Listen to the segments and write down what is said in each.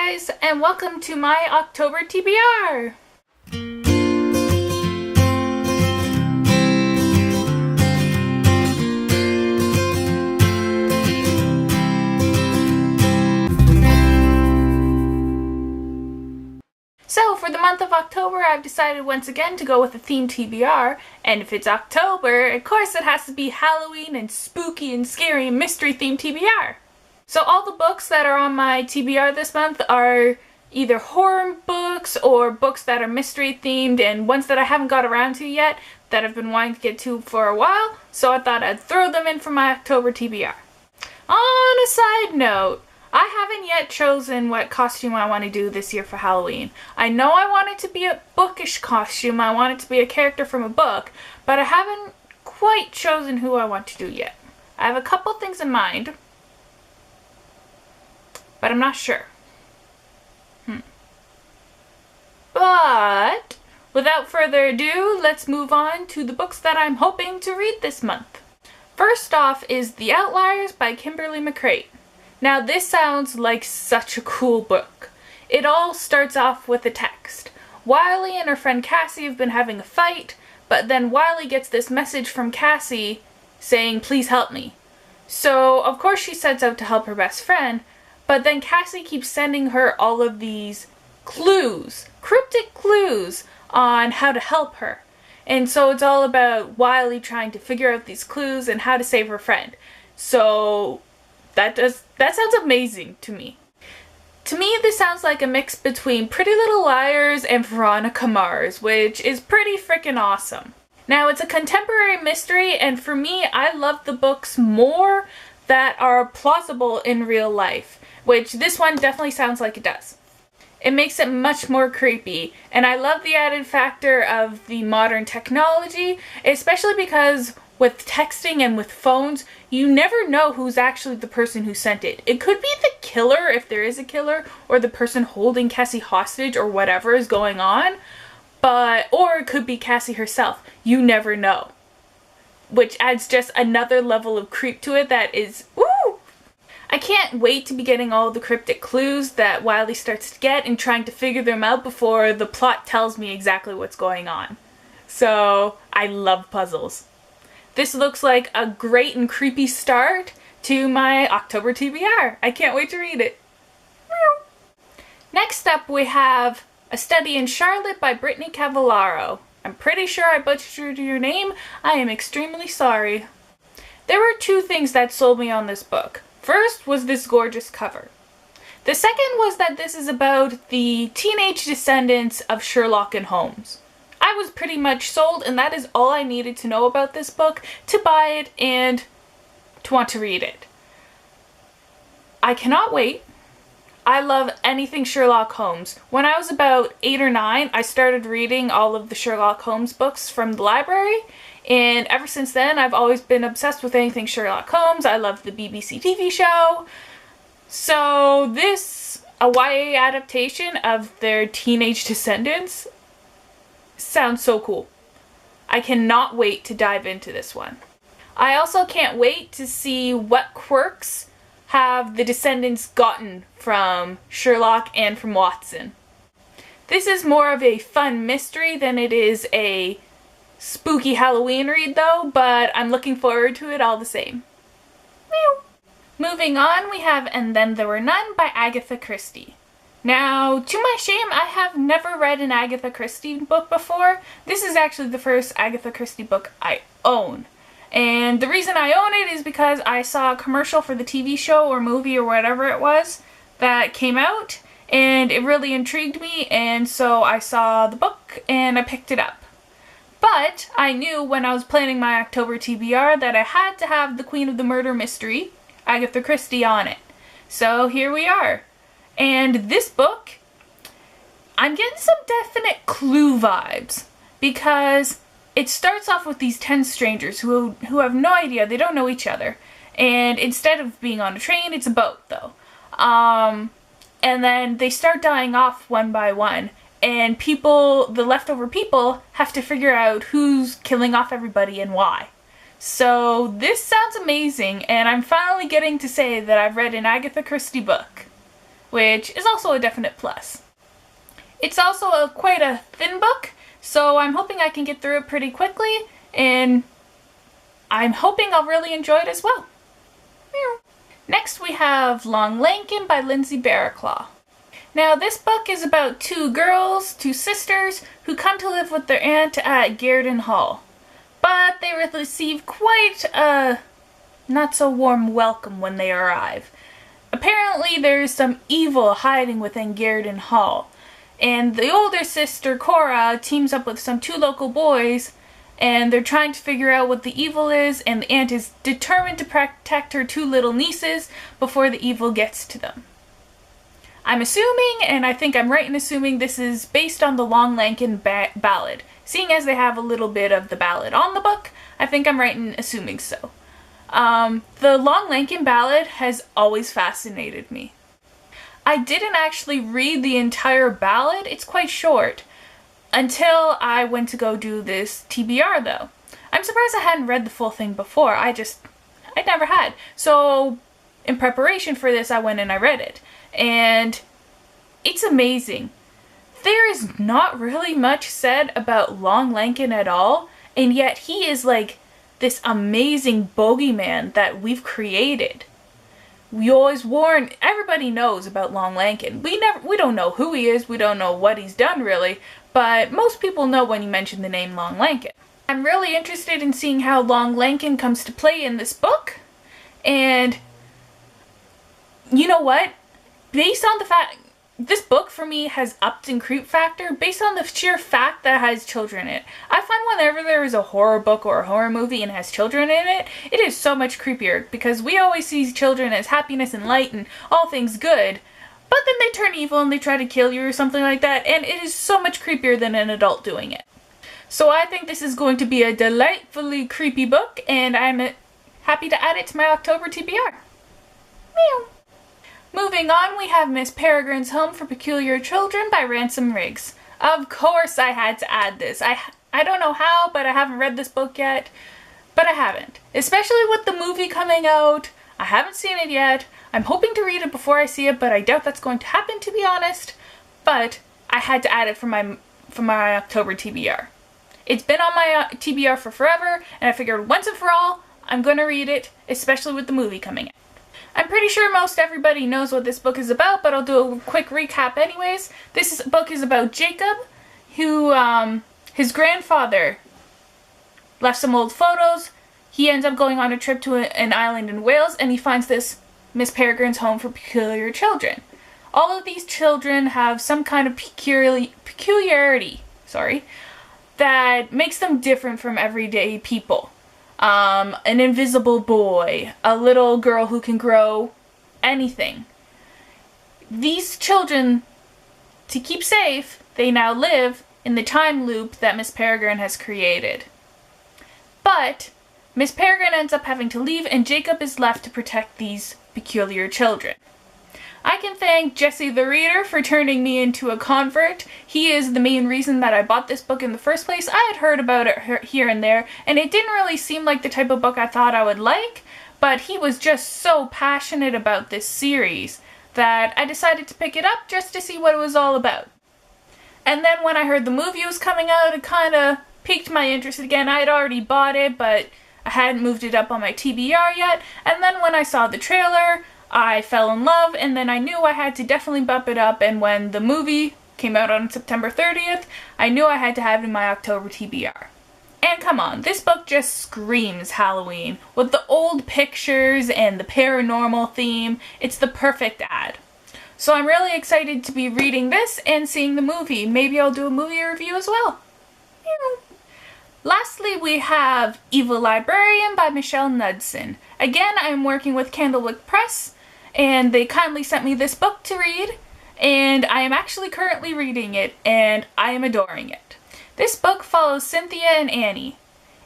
guys, and welcome to my October TBR! So, for the month of October, I've decided once again to go with a theme TBR, and if it's October, of course it has to be Halloween and spooky and scary and mystery themed TBR. So all the books that are on my TBR this month are either horror books or books that are mystery themed and ones that I haven't got around to yet that I've been wanting to get to for a while, so I thought I'd throw them in for my October TBR. On a side note, I haven't yet chosen what costume I want to do this year for Halloween. I know I want it to be a bookish costume, I want it to be a character from a book, but I haven't quite chosen who I want to do yet. I have a couple things in mind, but I'm not sure. But without further ado, let's move on to the books that I'm hoping to read this month. First off is The Outliers by Kimberly McCreight. Now this sounds like such a cool book. It all starts off with a text. Wiley and her friend Cassie have been having a fight, but then Wiley gets this message from Cassie saying, "Please help me." So of course she sets out to help her best friend, but then Cassie keeps sending her all of these clues, cryptic clues, on how to help her. And so it's all about Wiley trying to figure out these clues and how to save her friend. So that sounds amazing to me. To me, this sounds like a mix between Pretty Little Liars and Veronica Mars, which is pretty freaking awesome. Now, it's a contemporary mystery, and for me, I love the books more that are plausible in real life, which this one definitely sounds like it does. It makes it much more creepy, and I love the added factor of the modern technology, especially because with texting and with phones, you never know who's actually the person who sent it. It could be the killer, if there is a killer, or the person holding Cassie hostage, or whatever is going on, or it could be Cassie herself. You never know. Which adds just another level of creep to it that is, woo! I can't wait to be getting all the cryptic clues that Wiley starts to get and trying to figure them out before the plot tells me exactly what's going on. So, I love puzzles. This looks like a great and creepy start to my October TBR. I can't wait to read it. Next up we have A Study in Charlotte by Brittany Cavallaro. I'm pretty sure I butchered your name. I am extremely sorry. There were two things that sold me on this book. First was this gorgeous cover. The second was that this is about the teenage descendants of Sherlock and Holmes. I was pretty much sold, and that is all I needed to know about this book to buy it and to want to read it. I cannot wait. I love anything Sherlock Holmes. When I was about 8 or 9, I started reading all of the Sherlock Holmes books from the library, and ever since then I've always been obsessed with anything Sherlock Holmes. I love the BBC TV show. So this, a YA adaptation of their teenage descendants, sounds so cool. I cannot wait to dive into this one. I also can't wait to see what quirks have the descendants gotten from Sherlock and from Watson. This is more of a fun mystery than it is a spooky Halloween read though, but I'm looking forward to it all the same. Meow. Moving on, we have And Then There Were None by Agatha Christie. Now, to my shame, I have never read an Agatha Christie book before. This is actually the first Agatha Christie book I own. And the reason I own it is because I saw a commercial for the TV show or movie or whatever it was that came out, and it really intrigued me, and so I saw the book and I picked it up. But I knew when I was planning my October TBR that I had to have the Queen of the Murder Mystery, Agatha Christie, on it. So here we are. And this book, I'm getting some definite Clue vibes, because it starts off with these 10 strangers who have no idea, they don't know each other, and instead of being on a train, it's a boat though. And then they start dying off one by one, and the leftover people, have to figure out who's killing off everybody and why. So this sounds amazing, and I'm finally getting to say that I've read an Agatha Christie book. which is also a definite plus. It's also quite a thin book, so I'm hoping I can get through it pretty quickly, and I'm hoping I'll really enjoy it as well. Next we have Lankin by Lindsay Barraclaw. Now this book is about two sisters, who come to live with their aunt at Garden Hall. But they receive quite a not so warm welcome when they arrive. Apparently there is some evil hiding within Garden Hall, and the older sister, Cora, teams up with some two local boys, and they're trying to figure out what the evil is, and the aunt is determined to protect her two little nieces before the evil gets to them. I'm assuming, and I think I'm right in assuming, this is based on the Lankin ballad. Seeing as they have a little bit of the ballad on the book, I think I'm right in assuming so. The Lankin ballad has always fascinated me. I didn't actually read the entire ballad, it's quite short, until I went to go do this TBR though. I'm surprised I hadn't read the full thing before, I never had. So in preparation for this I went and I read it, and it's amazing. There is not really much said about Lankin at all, and yet he is like this amazing bogeyman that we've created. We always warn, everybody knows about Lankin. We don't know who he is, we don't know what he's done really, but most people know when you mention the name Lankin. I'm really interested in seeing how Lankin comes to play in this book, and you know what? Based on the fact, this book for me has upped in creep factor based on the sheer fact that it has children in it. I find whenever there is a horror book or a horror movie and has children in it, it is so much creepier, because we always see children as happiness and light and all things good, but then they turn evil and they try to kill you or something like that, and it is so much creepier than an adult doing it. So I think this is going to be a delightfully creepy book, and I'm happy to add it to my October TBR. Meow. Moving on, we have Miss Peregrine's Home for Peculiar Children by Ransom Riggs. Of course I had to add this. I don't know how, but I haven't read this book yet. But I haven't. Especially with the movie coming out. I haven't seen it yet. I'm hoping to read it before I see it, but I doubt that's going to happen, to be honest. But I had to add it for my October TBR. It's been on my TBR for forever, and I figured once and for all, I'm going to read it, especially with the movie coming out. I'm pretty sure most everybody knows what this book is about, but I'll do a quick recap anyways. This book is about Jacob, who, his grandfather left some old photos. He ends up going on a trip to an island in Wales, and he finds this Miss Peregrine's Home for Peculiar Children. All of these children have some kind of peculiarity, that makes them different from everyday people. An invisible boy, a little girl who can grow anything. These children, to keep safe, they now live in the time loop that Miss Peregrine has created. But Miss Peregrine ends up having to leave, and Jacob is left to protect these peculiar children. I can thank Jesse the Reader for turning me into a convert. He is the main reason that I bought this book in the first place. I had heard about it here and there, and it didn't really seem like the type of book I thought I would like, but he was just so passionate about this series that I decided to pick it up just to see what it was all about. And then when I heard the movie was coming out, it kind of piqued my interest again. I had already bought it, but I hadn't moved it up on my TBR yet, and then when I saw the trailer, I fell in love, and then I knew I had to definitely bump it up, and when the movie came out on September 30th, I knew I had to have it in my October TBR. And come on, this book just screams Halloween. With the old pictures and the paranormal theme, it's the perfect ad. So I'm really excited to be reading this and seeing the movie. Maybe I'll do a movie review as well. Lastly, we have Evil Librarian by Michelle Knudsen. Again, I'm working with Candlewick Press, and they kindly sent me this book to read, and I am actually currently reading it, and I am adoring it. This book follows Cynthia and Annie.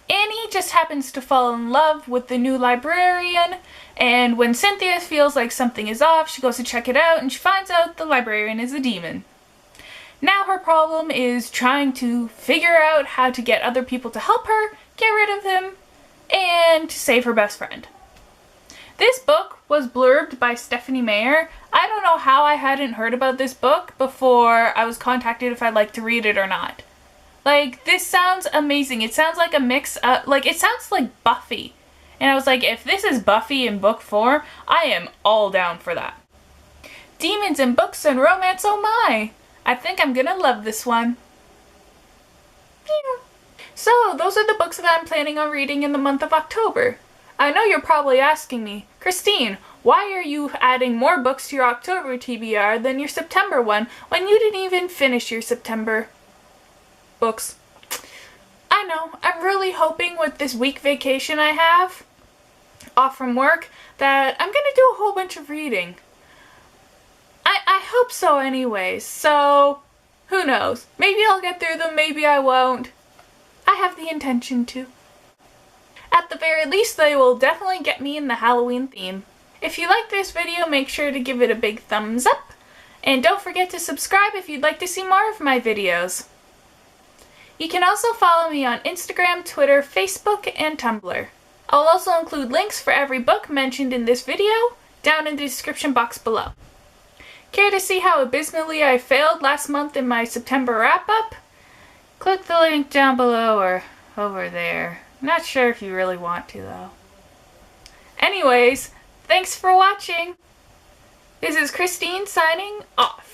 Annie just happens to fall in love with the new librarian, and when Cynthia feels like something is off, she goes to check it out, and she finds out the librarian is a demon. Now her problem is trying to figure out how to get other people to help her, get rid of him, and to save her best friend. This book was blurbed by Stephanie Meyer. I don't know how I hadn't heard about this book before I was contacted if I'd like to read it or not. Like, this sounds amazing. It sounds like a mix of, like, it sounds like Buffy. And I was like, if this is Buffy in book form, I am all down for that. Demons and books and romance, oh my! I think I'm gonna love this one. So, those are the books that I'm planning on reading in the month of October. I know you're probably asking me, Christine, why are you adding more books to your October TBR than your September one when you didn't even finish your September books? I know, I'm really hoping with this week vacation I have off from work that I'm gonna do a whole bunch of reading. I hope so anyways, so who knows? Maybe I'll get through them, maybe I won't. I have the intention to. At the very least, they will definitely get me in the Halloween theme. If you like this video, make sure to give it a big thumbs up. And don't forget to subscribe if you'd like to see more of my videos. You can also follow me on Instagram, Twitter, Facebook, and Tumblr. I'll also include links for every book mentioned in this video down in the description box below. Care to see how abysmally I failed last month in my September wrap-up? Click the link down below or over there. Not sure if you really want to though. Anyways, thanks for watching. This is Christine signing off.